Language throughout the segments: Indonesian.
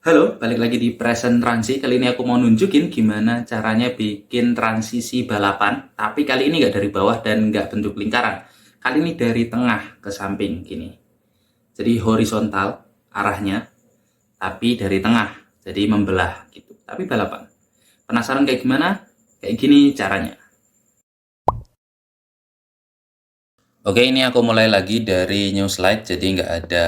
Halo, balik lagi di Present Transi. Kali ini aku mau nunjukin gimana caranya bikin transisi balapan. Tapi kali ini nggak dari bawah dan nggak bentuk lingkaran. Kali ini dari tengah ke samping, gini. Jadi horizontal arahnya, tapi dari tengah. Jadi membelah gitu. Tapi balapan. Penasaran kayak gimana? Kayak gini caranya. Oke, ini aku mulai lagi dari new slide, jadi nggak ada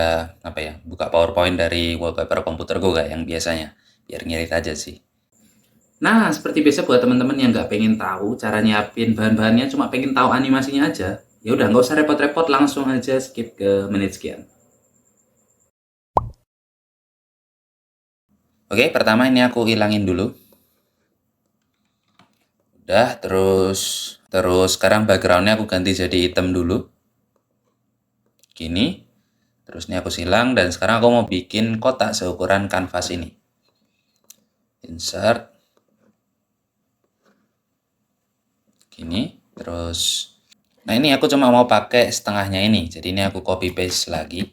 buka PowerPoint dari wallpaper komputerku kayak yang biasanya, biar ngirit aja sih. Nah, seperti biasa buat teman-teman yang nggak pengen tahu cara nyiapin bahan-bahannya, cuma pengen tahu animasinya aja, ya udah nggak usah repot-repot, langsung aja skip ke menit sekian. Oke, pertama ini aku hilangin dulu. Udah, terus sekarang backgroundnya aku ganti jadi hitam dulu. Gini. Terus ini aku silang dan sekarang aku mau bikin kotak seukuran kanvas ini. Insert. Gini, terus nah ini aku cuma mau pakai setengahnya ini. Jadi ini aku copy paste lagi.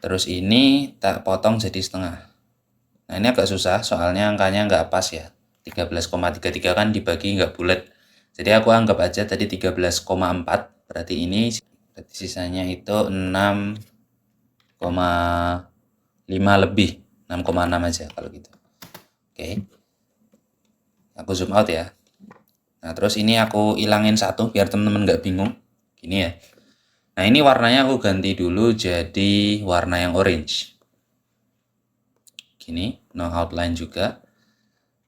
Terus ini tak potong jadi setengah. Nah ini agak susah soalnya angkanya nggak pas ya. 13,33 kan dibagi nggak bulat. Jadi aku anggap aja tadi 13,4. Berarti sisanya itu 6,5 lebih. 6,6 aja kalau gitu. Oke. Aku zoom out ya. Nah terus ini aku ilangin satu biar teman-teman nggak bingung. Gini ya. Nah ini warnanya aku ganti dulu jadi warna yang orange. Gini, no outline juga.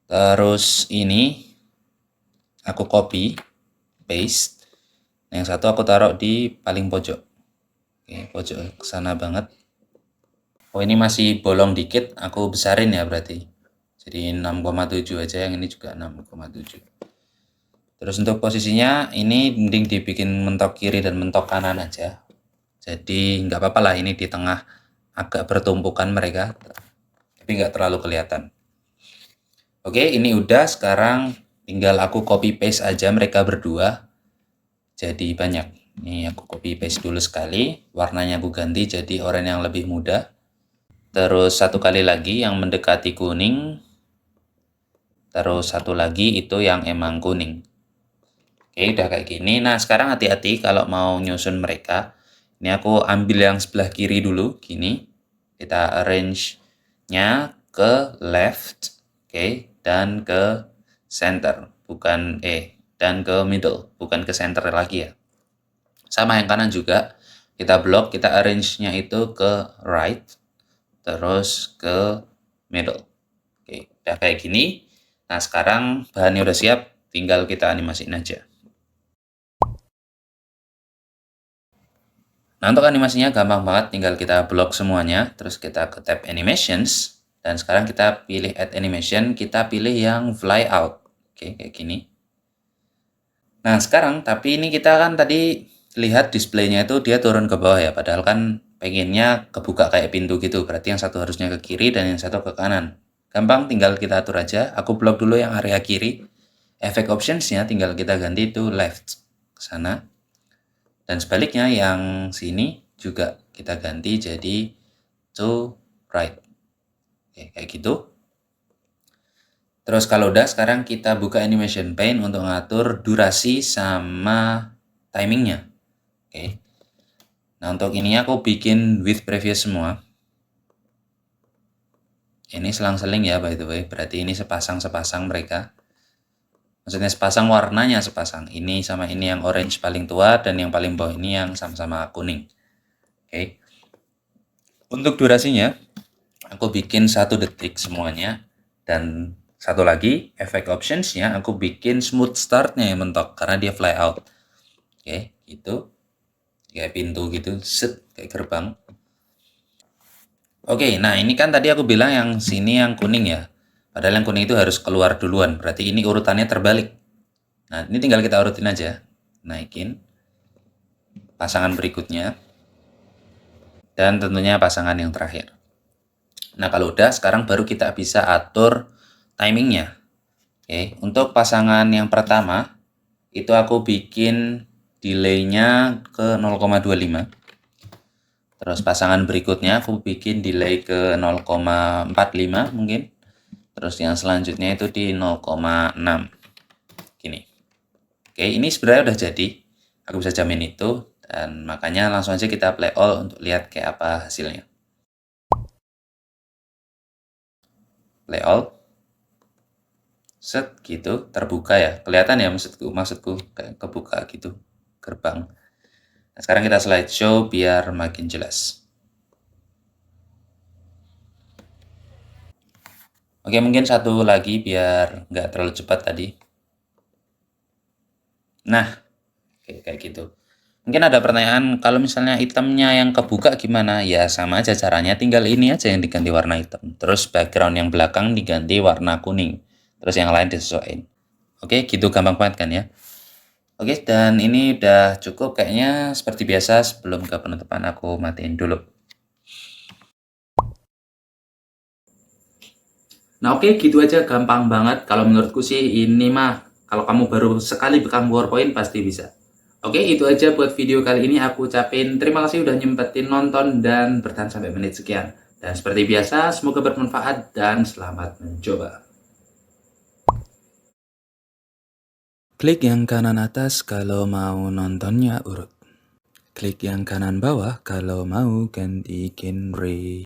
Terus ini aku copy, paste. Nah, yang satu aku taruh di paling pojok. Oke, pojok ke sana banget. Oh ini masih bolong dikit, aku besarin ya berarti. Jadi 6,7 aja, yang ini juga 6,7. Terus untuk posisinya ini mending dibikin mentok kiri dan mentok kanan aja. Jadi nggak apa-apa lah ini di tengah agak bertumpukan mereka, tapi nggak terlalu kelihatan. Oke, ini udah, sekarang tinggal aku copy paste aja mereka berdua. Jadi banyak. Ini aku copy paste dulu sekali, warnanya aku ganti jadi oranye yang lebih muda. Terus satu kali lagi yang mendekati kuning. Terus satu lagi itu yang emang kuning. Oke, udah kayak gini. Nah, sekarang hati-hati kalau mau nyusun mereka. Ini aku ambil yang sebelah kiri dulu, gini. Kita arrange-nya ke left, oke, dan ke center, dan ke middle, bukan ke center lagi ya. Sama yang kanan juga, kita blok, kita arrange-nya itu ke right, terus ke middle. Oke, udah kayak gini. Nah, sekarang bahannya udah siap, tinggal kita animasiin aja. Nah, untuk animasinya gampang banget, tinggal kita blok semuanya, terus kita ke tab animations, dan sekarang kita pilih add animation, kita pilih yang fly out. Oke, kayak gini. Nah, sekarang, tapi ini kita kan tadi lihat displaynya itu dia turun ke bawah ya, padahal kan pengennya kebuka kayak pintu gitu, berarti yang satu harusnya ke kiri dan yang satu ke kanan. Gampang, tinggal kita atur aja. Aku blok dulu yang area kiri. Effect options-nya tinggal kita ganti itu left ke sana. Dan sebaliknya yang sini juga kita ganti jadi to right. Oke, kayak gitu. Terus kalau udah, sekarang kita buka animation pane untuk ngatur durasi sama timingnya. Oke. Nah, untuk ini aku bikin with previous semua. Ini selang-seling ya by the way, berarti ini sepasang-sepasang mereka. Maksudnya sepasang, warnanya sepasang. Ini sama ini yang orange paling tua dan yang paling bawah ini yang sama-sama kuning. Oke. Untuk durasinya, aku bikin 1 detik semuanya. Dan satu lagi, effect options-nya aku bikin smooth start-nya yang mentok karena dia fly out. Oke, gitu. Kayak pintu gitu, set, kayak gerbang. Oke, nah ini kan tadi aku bilang yang sini yang kuning ya. Padahal yang kuning itu harus keluar duluan, berarti ini urutannya terbalik. Nah, ini tinggal kita urutin aja. Naikin pasangan berikutnya. Dan tentunya pasangan yang terakhir. Nah, kalau udah, sekarang baru kita bisa atur timingnya. Oke, untuk pasangan yang pertama, itu aku bikin delay-nya ke 0,25. Terus pasangan berikutnya aku bikin delay ke 0,45 mungkin. Terus yang selanjutnya itu di 0,6. Gini. Oke, ini sebenarnya udah jadi. Aku bisa jamin itu. Dan makanya langsung aja kita play all untuk lihat kayak apa hasilnya. Play all. Set gitu, terbuka ya. Kelihatan ya maksudku kayak kebuka gitu gerbang. Nah, sekarang kita slideshow biar makin jelas. Oke, mungkin satu lagi biar nggak terlalu cepat tadi. Nah, kayak gitu. Mungkin ada pertanyaan, kalau misalnya itemnya yang kebuka gimana? Ya sama aja caranya, tinggal ini aja yang diganti warna hitam. Terus background yang belakang diganti warna kuning. Terus yang lain disesuaikan. Oke, gitu gampang banget kan ya? Oke, dan ini udah cukup kayaknya seperti biasa sebelum ke penutupan aku matiin dulu. Nah oke, gitu aja gampang banget. Kalau menurutku sih ini mah kalau kamu baru sekali pegang PowerPoint pasti bisa. Oke, itu aja buat video kali ini. Aku ucapin terima kasih udah nyempetin nonton dan bertahan sampai menit sekian. Dan seperti biasa, semoga bermanfaat dan selamat mencoba. Klik yang kanan atas kalau mau nontonnya urut. Klik yang kanan bawah kalau mau ganti genre.